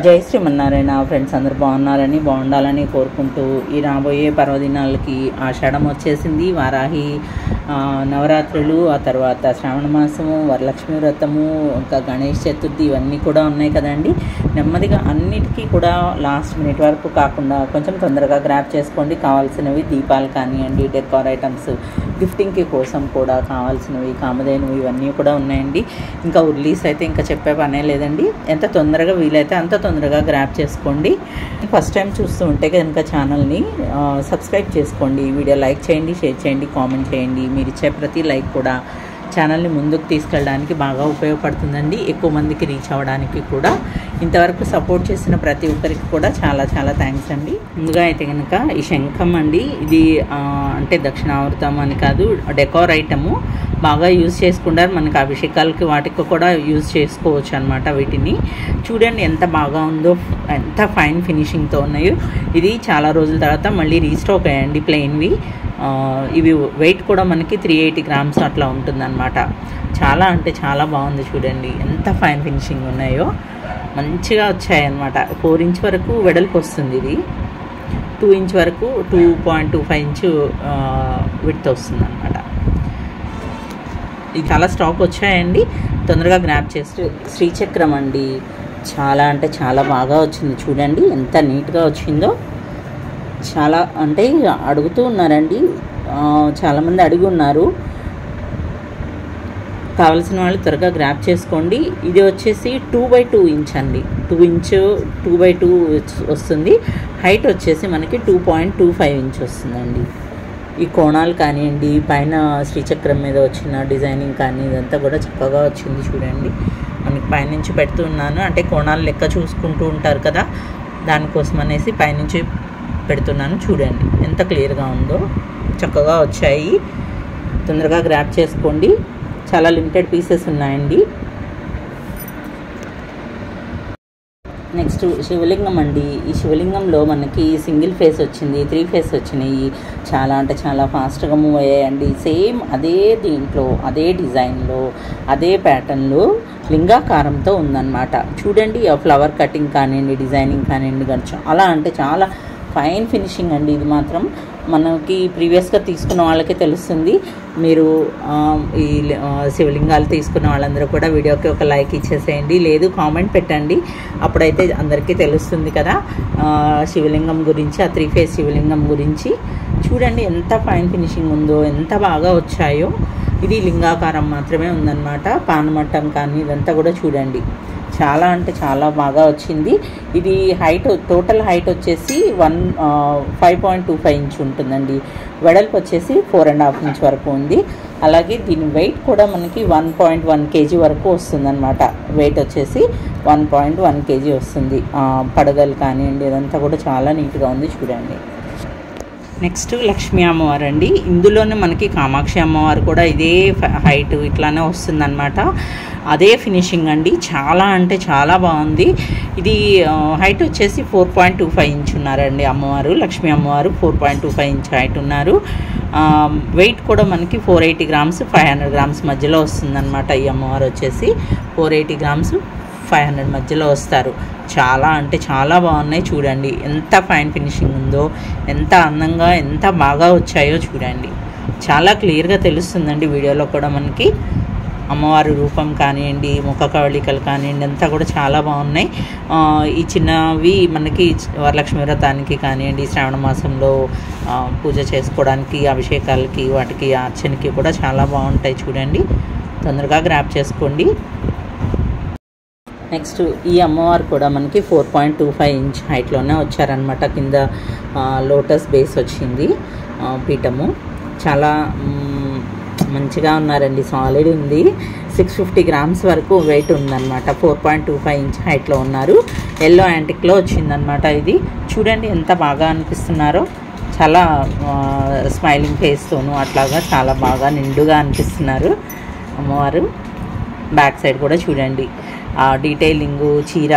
జై శ్రీమన్నారాయణ ఫ్రెండ్స్, అందరూ బాగుండాలని కోరుకుంటూ ఈ రాబోయే పర్వదినాలకి ఆషాఢం వచ్చేసింది. వారాహి నవరాత్రులు, ఆ తర్వాత శ్రావణ మాసము, వరలక్ష్మి వ్రతము, ఇంకా గణేష్ చతుర్థి ఇవన్నీ కూడా ఉన్నాయి కదండి. నెమ్మదిగా అన్నిటికీ కూడా లాస్ట్ మినిట్ వరకు కాకుండా కొంచెం తొందరగా గ్రాప్ చేసుకోండి. కావాల్సినవి దీపాలు కానివ్వండి, డెకార్ ఐటమ్స్, గిఫ్టింగ్కి కోసం కూడా కావాల్సినవి, కామధేనువి ఇవన్నీ కూడా ఉన్నాయండి. ఇంకా ఉర్లీస్ అయితే ఇంకా చెప్పే పనే లేదండి. ఎంత తొందరగా వీలైతే అంత తొందరగా గ్రాప్ చేసుకోండి. ఫస్ట్ టైం చూస్తూ ఉంటే కనుక ఛానల్ని సబ్స్క్రైబ్ చేసుకోండి. వీడియో లైక్ చేయండి, షేర్ చేయండి, కామెంట్ చేయండి. మీరు ఇచ్చే ప్రతి లైక్ కూడా ఛానల్ని ముందుకు తీసుకెళ్ళడానికి బాగా ఉపయోగపడుతుందండి. ఎక్కువ మందికి రీచ్ అవ్వడానికి కూడా. ఇంతవరకు సపోర్ట్ చేసిన ప్రతి ఒక్కరికి కూడా చాలా చాలా థ్యాంక్స్ అండి. ముందుగా అయితే కనుక ఈ శంఖం అండి, ఇది అంటే దక్షిణావృతం అని కాదు, డెకార్ ఐటము బాగా యూజ్ చేసుకుంటారు. మనకి అభిషేకాలకి వాటికి కూడా యూజ్ చేసుకోవచ్చు అనమాట. వీటిని చూడండి ఎంత బాగా ఉందో, ఎంత ఫైన్ ఫినిషింగ్తో ఉన్నాయో. ఇది చాలా రోజుల తర్వాత మళ్ళీ రీస్టాక్ అయ్యండి ప్లెయిన్వి. ఇవి వెయిట్ కూడా మనకి 380 grams అట్లా ఉంటుందన్నమాట. చాలా అంటే చాలా బాగుంది చూడండి, ఎంత ఫైన్ ఫినిషింగ్ ఉన్నాయో. మంచిగా వచ్చాయన్నమాట. 4 inch వరకు వెడల్పు వస్తుంది. ఇది 2 inch వరకు 2.25 inch విడ్త్ వస్తుంది అనమాట. ఇది చాలా స్టాక్ వచ్చాయండి, తొందరగా గ్రాప్ చేస్తూ. శ్రీచక్రం అండి, చాలా అంటే చాలా బాగా వచ్చింది చూడండి, ఎంత నీట్గా వచ్చిందో. చాలా అంటే అడుగుతూ ఉన్నారండి, చాలామంది అడిగి ఉన్నారు. కావాల్సిన వాళ్ళు త్వరగా గ్రాప్ చేసుకోండి. ఇది వచ్చేసి 2x2 inch అండి. 2 inch 2x2 వస్తుంది. హైట్ వచ్చేసి మనకి 2.25 inch వస్తుందండి. ఈ కోణాలు కానివ్వండి, పైన శ్రీచక్రం మీద వచ్చిన డిజైనింగ్ కానీ ఇదంతా కూడా చక్కగా వచ్చింది చూడండి. మనకి పైనుంచి పెడుతున్నాను, అంటే కోణాలు లెక్క చూసుకుంటూ ఉంటారు కదా, దానికోసం అనేసి పైనుంచి పెడుతున్నాను. చూడండి ఎంత క్లియర్గా ఉందో, చక్కగా వచ్చాయి. తొందరగా గ్రాప్ చేసుకోండి. చాలా లిమిటెడ్ పీసెస్ ఉన్నాయండి. నెక్స్ట్ శివలింగం అండి. ఈ శివలింగంలో మనకి సింగిల్ ఫేస్ వచ్చింది, 3 ఫేస్ వచ్చినాయి. చాలా అంటే చాలా ఫాస్ట్గా మూవ్ అయ్యాయండి. సేమ్ అదే దీంట్లో, అదే డిజైన్లో, అదే ప్యాటర్న్లో లింగాకారంతో ఉందన్నమాట. చూడండి ఆ ఫ్లవర్ కటింగ్ కానివ్వండి, డిజైనింగ్ కానివ్వండి, చాలా అంటే చాలా ఫైన్ ఫినిషింగ్ అండి. ఇది మాత్రం మనకి ప్రీవియస్గా తీసుకున్న వాళ్ళకే తెలుస్తుంది. మీరు ఈ శివలింగాలు తీసుకున్న వాళ్ళందరూ కూడా వీడియోకి ఒక లైక్ ఇచ్చేసేయండి, లేదు కామెంట్ పెట్టండి, అప్పుడైతే అందరికీ తెలుస్తుంది కదా శివలింగం గురించి, ఆ 3 ఫేస్ శివలింగం గురించి. చూడండి ఎంత ఫైన్ ఫినిషింగ్ ఉందో, ఎంత బాగా వచ్చాయో. ఇది లింగాకారం మాత్రమే ఉందన్నమాట. పానమట్టం కానీ ఇదంతా కూడా చూడండి, చాలా అంటే చాలా బాగా వచ్చింది. ఇది హైట్, టోటల్ హైట్ వచ్చేసి 5.25 inch ఉంటుందండి. వెడల్పు వచ్చేసి 4.5 inch వరకు ఉంది. అలాగే దీని వెయిట్ కూడా మనకి 1.1 kg వరకు వస్తుందన్నమాట. వెయిట్ వచ్చేసి 1.1 kg వస్తుంది. పడగలు కానివ్వండి ఇదంతా కూడా చాలా నీట్గా ఉంది చూడండి. నెక్స్ట్ లక్ష్మీ అమ్మవారు అండి. ఇందులోనే మనకి కామాక్షి అమ్మవారు కూడా ఇదే హైట్ ఇట్లానే వస్తుందన్నమాట. అదే ఫినిషింగ్ అండి, చాలా అంటే చాలా బాగుంది. ఇది హైట్ వచ్చేసి 4.25 inch ఉన్నారండి అమ్మవారు. లక్ష్మీ అమ్మవారు 4.25 inch హైట్ ఉన్నారు. వెయిట్ కూడా మనకి 480 grams 500 grams మధ్యలో వస్తుందన్నమాట. ఈ అమ్మవారు వచ్చేసి 480 grams 500 మధ్యలో వస్తారు. చాలా అంటే చాలా బాగున్నాయి చూడండి, ఎంత ఫైన్ ఫినిషింగ్ ఉందో, ఎంత అందంగా ఎంత బాగా వచ్చాయో చూడండి. చాలా క్లియర్గా తెలుస్తుందండి వీడియోలో కూడా మనకి. అమ్మవారి రూపం కానివ్వండి, ముఖ కవళికలు కానివ్వండి, అంతా కూడా చాలా బాగున్నాయి. ఈ చిన్నవి మనకి వరలక్ష్మి వ్రతానికి కానివ్వండి, శ్రావణ మాసంలో పూజ చేసుకోవడానికి, అభిషేకాలకి, వాటికి అర్చనకి కూడా చాలా బాగుంటాయి చూడండి. తొందరగా గ్రాప్ చేసుకోండి. నెక్స్ట్ ఈ అమ్మవారు కూడా మనకి 4.25 inch హైట్లోనే వచ్చారనమాట. కింద లోటస్ బేస్ వచ్చింది, పీఠము. చాలా మంచిగా ఉన్నారండి, సాలిడ్ ఉంది. 650 grams వరకు వెయిట్ ఉందన్నమాట. 4.25 inch హైట్లో ఉన్నారు. ఎల్లో యాంటిక్లో వచ్చిందనమాట. ఇది చూడండి ఎంత బాగా అనిపిస్తున్నారో. చాలా స్మైలింగ్ ఫేస్తోను అట్లాగా చాలా బాగా నిండుగా అనిపిస్తున్నారు అమ్మవారు. బ్యాక్ సైడ్ కూడా చూడండి డీటెయిలింగు, చీర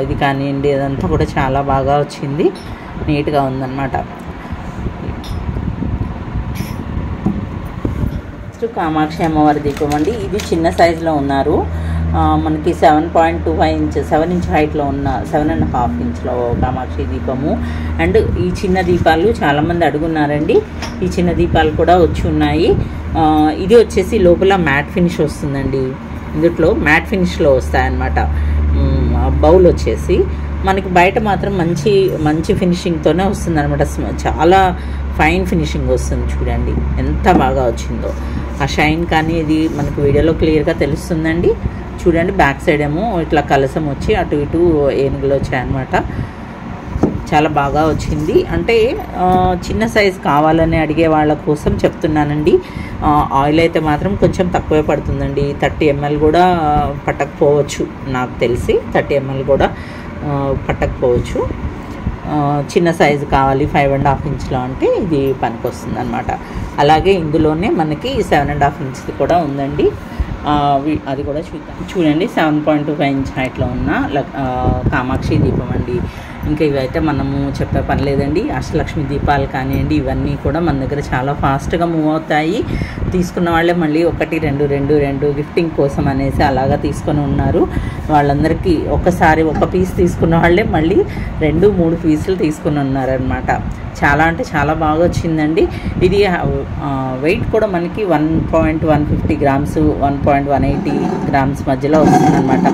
ఇది కానివ్వండి, అదంతా కూడా చాలా బాగా వచ్చింది, నీట్గా ఉందన్నమాట. నెక్స్ట్ కామాక్షి అమ్మవారి దీపం అండి. ఇది చిన్న సైజులో ఉన్నారు. మనకి 7.25 ఇంచ్ 7 ఇంచ్ హైట్లో ఉన్న 7.5 ఇంచ్లో కామాక్షి దీపము. అండ్ ఈ చిన్న దీపాలు చాలామంది అడుగున్నారండి. ఈ చిన్న దీపాలు కూడా వచ్చి ఉన్నాయి. ఇది వచ్చేసి లోపల మ్యాట్ ఫినిష్ వస్తుందండి. ఇందులో మ్యాట్ ఫినిష్లో వస్తాయన్నమాట. బౌల్ వచ్చేసి మనకి బయట మాత్రం మంచి మంచి ఫినిషింగ్తోనే వస్తుంది అనమాట. చాలా ఫైన్ ఫినిషింగ్ వస్తుంది. చూడండి ఎంత బాగా వచ్చిందో. ఆ షైన్ కానీ ఇది మనకు వీడియోలో క్లియర్గా తెలుస్తుందండి. చూడండి బ్యాక్ సైడ్ ఏమో ఇట్లా కలసం వచ్చి అటు ఇటు ఏనుగులు వచ్చాయన్నమాట. చాలా బాగా వచ్చింది. అంటే చిన్న సైజ్ కావాలని అడిగే వాళ్ళ కోసం చెప్తున్నానండి. ఆయిల్ అయితే మాత్రం కొంచెం తక్కువే పడుతుందండి. 30 ml కూడా పట్టకపోవచ్చు, నాకు తెలిసి 30 ml కూడా పట్టకపోవచ్చు. చిన్న సైజు కావాలి 5.5 ఇంచ్లో అంటే ఇది పనికి వస్తుంది అనమాట. అలాగే ఇందులోనే మనకి 7.5 ఇంచ్ది కూడా ఉందండి. అది కూడా చూద్దాం. చూడండి 7.25 ఇంచ్ హైట్లో ఉన్న కామాక్షి దీపం అండి. ఇంకా ఇవైతే మనము చెప్పే పని లేదండి. అష్టలక్ష్మి దీపాలు కానివ్వండి, ఇవన్నీ కూడా మన దగ్గర చాలా ఫాస్ట్గా మూవ్ అవుతాయి. తీసుకున్న వాళ్ళే మళ్ళీ 1, 2 గిఫ్టింగ్ కోసం అనేసి అలాగా తీసుకొని ఉన్నారు. వాళ్ళందరికీ ఒకసారి ఒక పీస్ తీసుకున్న వాళ్ళే మళ్ళీ 2, 3 పీసులు తీసుకుని ఉన్నారనమాట. చాలా అంటే చాలా బాగా వచ్చిందండి. ఇది వెయిట్ కూడా మనకి 1.150 గ్రామ్స్ 1.180 గ్రామ్స్ మధ్యలో వస్తుందన్నమాట.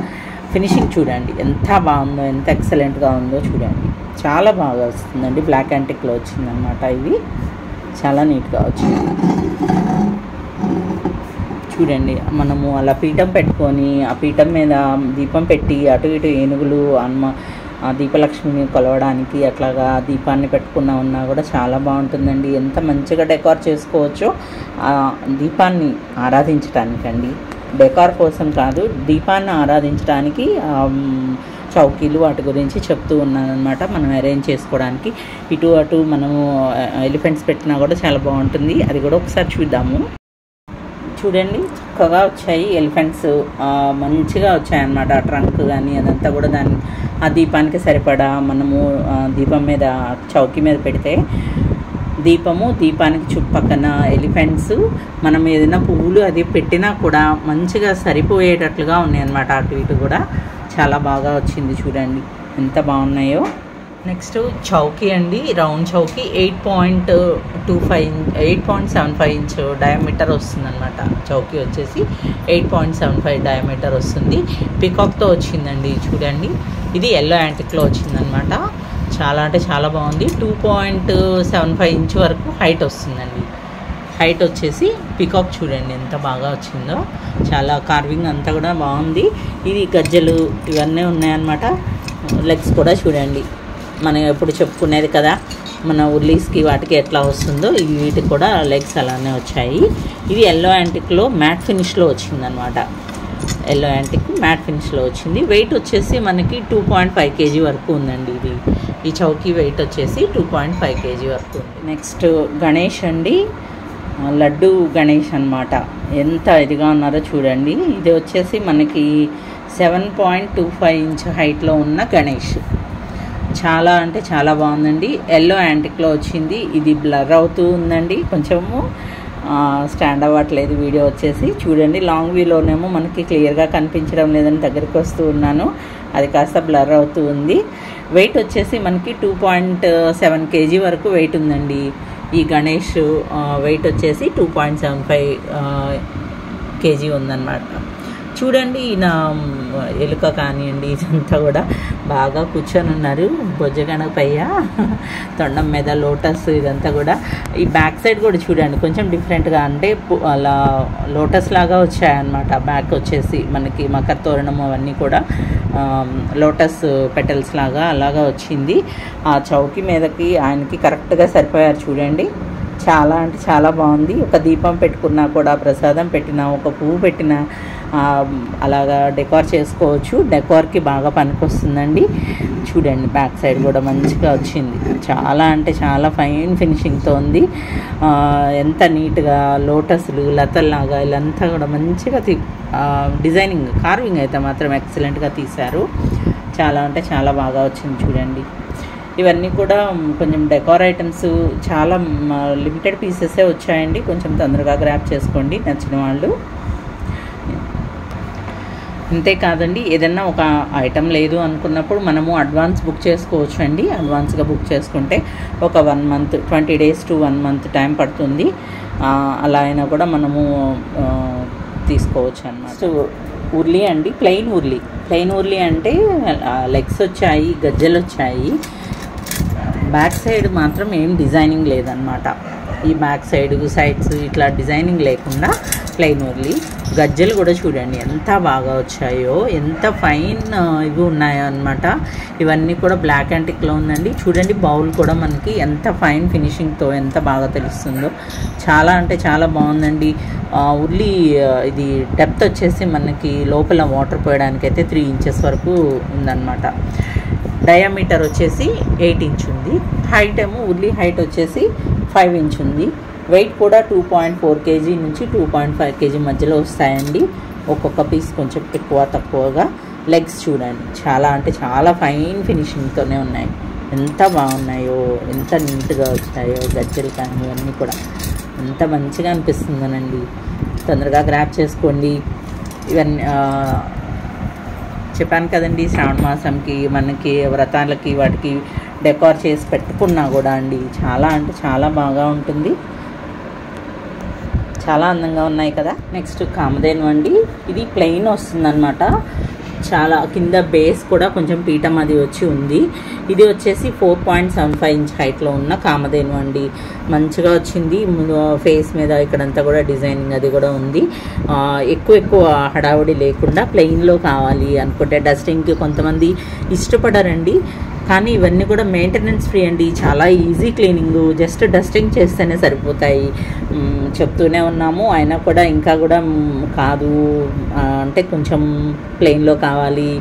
ఫినిషింగ్ చూడండి ఎంత బాగుందో, ఎంత ఎక్సలెంట్గా ఉందో చూడండి. చాలా బాగా వస్తుందండి. బ్లాక్ యాంటిక్లో వచ్చిందనమాట. ఇవి చాలా నీట్గా వచ్చింది. చూడండి మనము అలా పీఠం పెట్టుకొని ఆ పీఠం మీద దీపం పెట్టి అటు ఇటు ఏనుగులు దీపలక్ష్మిని కొలవడానికి అట్లాగా దీపాన్ని ఉన్నా కూడా చాలా బాగుంటుందండి. ఎంత మంచిగా డెకార్ చేసుకోవచ్చో దీపాన్ని ఆరాధించడానికండి. డెకార్ కోసం కాదు, దీపాన్ని ఆరాధించడానికి చౌకీలు వాటి గురించి చెప్తూ ఉన్నానమాట. మనం అరేంజ్ చేసుకోవడానికి ఇటు అటు మనము ఎలిఫెంట్స్ పెట్టినా కూడా చాలా బాగుంటుంది. అది కూడా ఒకసారి చూద్దాము. చూడండి చక్కగా వచ్చాయి ఎలిఫెంట్స్, మంచిగా వచ్చాయన్నమాట. ట్రంక్ కానీ అదంతా కూడా ఆ దీపానికి సరిపడా మనము దీపం మీద చౌకీ మీద పెడితే దీపానికి చుట్టుపక్కన ఎలిఫెంట్స్ మనం ఏదైనా పువ్వులు అది పెట్టినా కూడా మంచిగా సరిపోయేటట్లుగా ఉన్నాయన్నమాట. అటు ఇటు కూడా చాలా బాగా వచ్చింది. చూడండి ఎంత బాగున్నాయో. నెక్స్ట్ చౌకీ అండి. రౌండ్ చౌకీ 8.75 ఇంచ్ డయామీటర్ వస్తుందన్నమాట. చౌకీ వచ్చేసి 8.75 డయామీటర్ వస్తుంది. పికాక్తో వచ్చిందండి. చూడండి ఇది ఎల్లో యాంటిక్లో వచ్చిందనమాట. చాలా అంటే చాలా బాగుంది. 2.75 ఇంచ్ వరకు హైట్ వస్తుందండి. హైట్ వచ్చేసి పికాక్ చూడండి ఎంత బాగా వచ్చిందో. చాలా కార్వింగ్ అంతా కూడా బాగుంది. ఇది గజ్జలు ఇవన్నీ ఉన్నాయన్నమాట. లెగ్స్ కూడా చూడండి మనం ఎప్పుడు చెప్పుకునేది కదా, మన ఉర్లీస్కి వాటికి ఎట్లా వస్తుందో వీటికి కూడా లెగ్స్ అలానే వచ్చాయి. ఇది ఎల్లో యాంటిక్లో మ్యాట్ ఫినిష్లో వచ్చిందనమాట. ఎల్లో యాంటిక్ మ్యాట్ ఫినిష్లో వచ్చింది. వెయిట్ వచ్చేసి మనకి 2.5 kg వరకు ఉందండి. ఈ చౌకీ వెయిట్ వచ్చేసి 2.5 kg వరకు ఉంది. నెక్స్ట్ గణేష్ అండి. లడ్డు గణేష్ అనమాట. ఎంత ఇదిగా ఉన్నారో చూడండి. ఇది వచ్చేసి మనకి 7.25 ఇంచ్ హైట్లో ఉన్న గణేష్. చాలా అంటే చాలా బాగుందండి. ఎల్లో యాంటిక్లో వచ్చింది. ఇది బ్లర్ అవుతూ ఉందండి, కొంచెము స్టాండ్ అవ్వట్లేదు వీడియో వచ్చేసి. చూడండి లాంగ్ వ్యూలోనేమో మనకి క్లియర్గా కనిపించడం లేదని దగ్గరికి వస్తూ ఉన్నాను, అది కాస్త బ్లర్ అవుతూ ఉంది. వెయిట్ వచ్చేసి మనకి 2.7 kg వరకు వెయిట్ ఉందండి. ఈ గణేష్ వెయిట్ వచ్చేసి 2.75 kg ఉందన్నమాట. చూడండి ఈయన ఎలుక కానివ్వండి ఇదంతా కూడా బాగా కూర్చొని ఉన్నారు. బొజ్జగణపయ్య తొండం మీద లోటస్ ఇదంతా కూడా. ఈ బ్యాక్ సైడ్ కూడా చూడండి కొంచెం డిఫరెంట్గా, అంటే అలా లోటస్ లాగా వచ్చాయన్నమాట. బ్యాక్ వచ్చేసి మనకి మకర తోరణం అవన్నీ కూడా లోటస్ పెటల్స్ లాగా అలాగా వచ్చింది. ఆ చౌకీ మీదకి ఆయనకి కరెక్ట్గా సరిపోయారు చూడండి. చాలా అంటే చాలా బాగుంది. ఒక దీపం పెట్టుకున్నా కూడా, ప్రసాదం పెట్టినా, ఒక పువ్వు పెట్టినా అలాగా డెకార్ చేసుకోవచ్చు. డెకార్కి బాగా పనికొస్తుందండి. చూడండి బ్యాక్ సైడ్ కూడా మంచిగా వచ్చింది. చాలా అంటే చాలా ఫైన్ ఫినిషింగ్తో ఉంది. ఎంత నీట్గా లోటస్లు లతల్లాగా ఇలాంతా కూడా మంచిగా డిజైనింగ్ కార్వింగ్ అయితే మాత్రం ఎక్సలెంట్గా తీశారు. చాలా అంటే చాలా బాగా వచ్చింది చూడండి. ఇవన్నీ కూడా కొంచెం డెకార్ ఐటమ్స్ చాలా లిమిటెడ్ పీసెసే వచ్చాయండి. కొంచెం తొందరగా గ్రాప్ చేసుకోండి నచ్చిన వాళ్ళు. అంతేకాదండి, ఏదన్నా ఒక ఐటమ్ లేదు అనుకున్నప్పుడు మనము అడ్వాన్స్ బుక్ చేసుకోవచ్చు అండి. అడ్వాన్స్గా బుక్ చేసుకుంటే ఒక 1 month 20 days to 1 month time పడుతుంది. అలా అయినా కూడా మనము తీసుకోవచ్చు అన్నమాట. సో ఉర్లీ అండి, ప్లెయిన్ ఉర్లీ అంటే లెగ్స్ వచ్చాయి, గజ్జలు వచ్చాయి. బ్యాక్ సైడ్ మాత్రం ఏం డిజైనింగ్ లేదనమాట. ఈ బ్యాక్ సైడ్స్ ఇట్లా డిజైనింగ్ లేకుండా ప్లెయిన్ ఉర్లీ. గజ్జలు కూడా చూడండి ఎంత బాగా వచ్చాయో, ఎంత ఫైన్ ఇవి ఉన్నాయో అనమాట. ఇవన్నీ కూడా బ్లాక్ యాంటిక్లో ఉందండి. చూడండి బౌల్ కూడా మనకి ఎంత ఫైన్ ఫినిషింగ్తో ఎంత బాగా తెలుస్తుందో. చాలా అంటే చాలా బాగుందండి. ఉర్లీ ఇది డెప్త్ వచ్చేసి మనకి లోపల వాటర్ పోయడానికి అయితే 3 inches వరకు ఉందన్నమాట. డయామీటర్ వచ్చేసి 8 inch ఉంది. హైట్ ఏమో ఉర్లీ హైట్ వచ్చేసి 5 inch ఉంది. వెయిట్ కూడా 2.4 kg నుంచి 2.5 kg మధ్యలో వస్తాయండి. ఒక్కొక్క పీస్ కొంచెం ఎక్కువ తక్కువగా. లెగ్స్ చూడండి చాలా అంటే చాలా ఫైన్ ఫినిషింగ్తోనే ఉన్నాయి. ఎంత బాగున్నాయో, ఎంత నీట్గా వచ్చాయో గజ్జలు కానీ ఇవన్నీ కూడా ఎంత మంచిగా అనిపిస్తుందోనండి. తొందరగా గ్రాప్ చేసుకోండి. ఇవన్నీ చెప్పాను కదండి, శ్రావణ మాసంకి మనకి వ్రతాలకి వాటికి డెకార్ చేసి పెట్టుకున్నా కూడా అండి చాలా అంటే చాలా బాగా ఉంటుంది. చాలా అందంగా ఉన్నాయి కదా. నెక్స్ట్ కామధేను అండి. ఇది ప్లెయిన్ వస్తుందన్నమాట. చాలా కింద బేస్ కూడా కొంచెం పీఠం అది వచ్చి ఉంది. ఇది వచ్చేసి 4.75 inch హైట్లో ఉన్న కామధేను అండి. మంచిగా వచ్చింది. ఫేస్ మీద ఇక్కడంతా కూడా డిజైనింగ్ అది కూడా ఉంది. ఎక్కువ హడావుడి లేకుండా ప్లెయిన్లో కావాలి అనుకుంటే డస్టింగ్కి కొంతమంది ఇష్టపడరండి. కానీ ఇవన్నీ కూడా మెయింటెనెన్స్ ఫ్రీ అండి. చాలా ఈజీ క్లీనింగ్, జస్ట్ డస్టింగ్ చేస్తేనే సరిపోతాయి. చెప్తూనే ఉన్నాము, అయినా కూడా ఇంకా కూడా కాదు అంటే కొంచెం ప్లెయిన్లో కావాలి,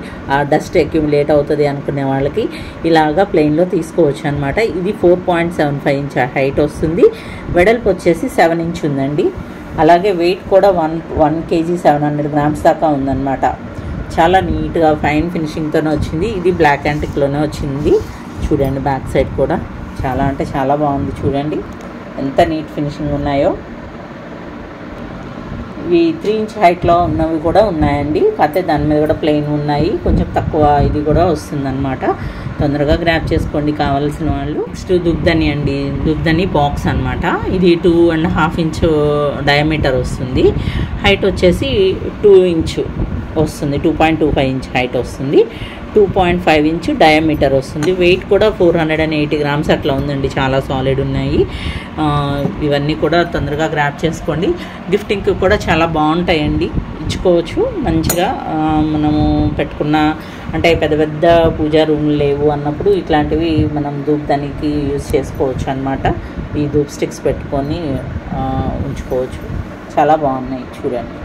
డస్ట్ అక్యుములేట్ అవుతుంది అనుకునే వాళ్ళకి ఇలాగా ప్లెయిన్లో తీసుకోవచ్చు అనమాట. ఇది 4.75 inch హైట్ వస్తుంది. వెడల్పు వచ్చేసి 7 inch ఉందండి. అలాగే వెయిట్ కూడా 1 kg 700 grams దాకా ఉందన్నమాట. చాలా నీట్గా ఫైన్ ఫినిషింగ్తోనే వచ్చింది. ఇది బ్లాక్ యాంటిక్లోనే వచ్చింది. చూడండి బ్యాక్ సైడ్ కూడా చాలా అంటే చాలా బాగుంది. చూడండి ఎంత నీట్ ఫినిషింగ్ ఉన్నాయో. ఇవి 3 inch హైట్లో ఉన్నవి కూడా ఉన్నాయండి. కాకపోతే దాని మీద కూడా ప్లెయిన్ ఉన్నాయి. కొంచెం తక్కువ ఇది కూడా వస్తుందన్నమాట. తొందరగా గ్రాప్ చేసుకోండి కావాల్సిన వాళ్ళు. నెక్స్ట్ దుగ్ధని అండి. దుగ్ధని బాక్స్ అనమాట. ఇది 2.5 inch డయామీటర్ వస్తుంది. హైట్ వచ్చేసి 2 inch వస్తుంది. 2.25 inch హైట్ వస్తుంది. 2.5 inch డయామీటర్ వస్తుంది. వెయిట్ కూడా 480 grams అట్లా ఉందండి. చాలా సాలిడ్ ఉన్నాయి. ఇవన్నీ కూడా తొందరగా గ్రాప్ చేసుకోండి. గిఫ్టింగ్కి కూడా చాలా బాగుంటాయండి. ఇచ్చుకోవచ్చు మంచిగా. మనము పెట్టుకున్న అంటే పెద్ద పెద్ద పూజా రూమ్లు లేవు అన్నప్పుడు ఇట్లాంటివి మనం ధూప్దానికి యూజ్ చేసుకోవచ్చు అనమాట. ఈ ధూప్ స్టిక్స్ పెట్టుకొని ఉంచుకోవచ్చు. చాలా బాగున్నాయి. చూడండి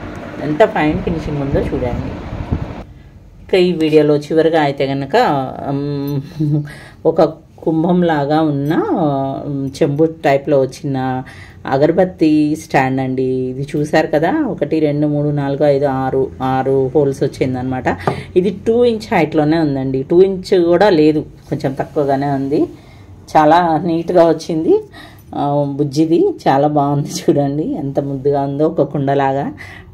ఎంత ఫైన్ ఫినిషింగ్ ఉందో చూడండి. ఇంకా ఈ వీడియోలో చివరిగా అయితే కనుక ఒక కుంభంలాగా ఉన్న చెంబు టైప్లో వచ్చిన అగరబత్తి స్టాండ్ అండి. ఇది చూసారు కదా, 1 2 3 4 5 6 హోల్స్ వచ్చిందనమాట. ఇది 2 inch హైట్లోనే ఉందండి. 2 inch కూడా లేదు, కొంచెం తక్కువగానే ఉంది. చాలా నీట్గా వచ్చింది. బుజ్జిది చాలా బాగుంది. చూడండి ఎంత ముద్దుగా ఉందో. ఒక కుండలాగా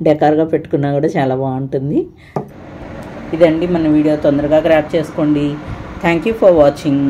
డెకార్గా పెట్టుకున్నా కూడా చాలా బాగుంటుంది. ఇదండి మన వీడియో. తొందరగా గ్రాప్ చేసుకోండి. Thank you for watching.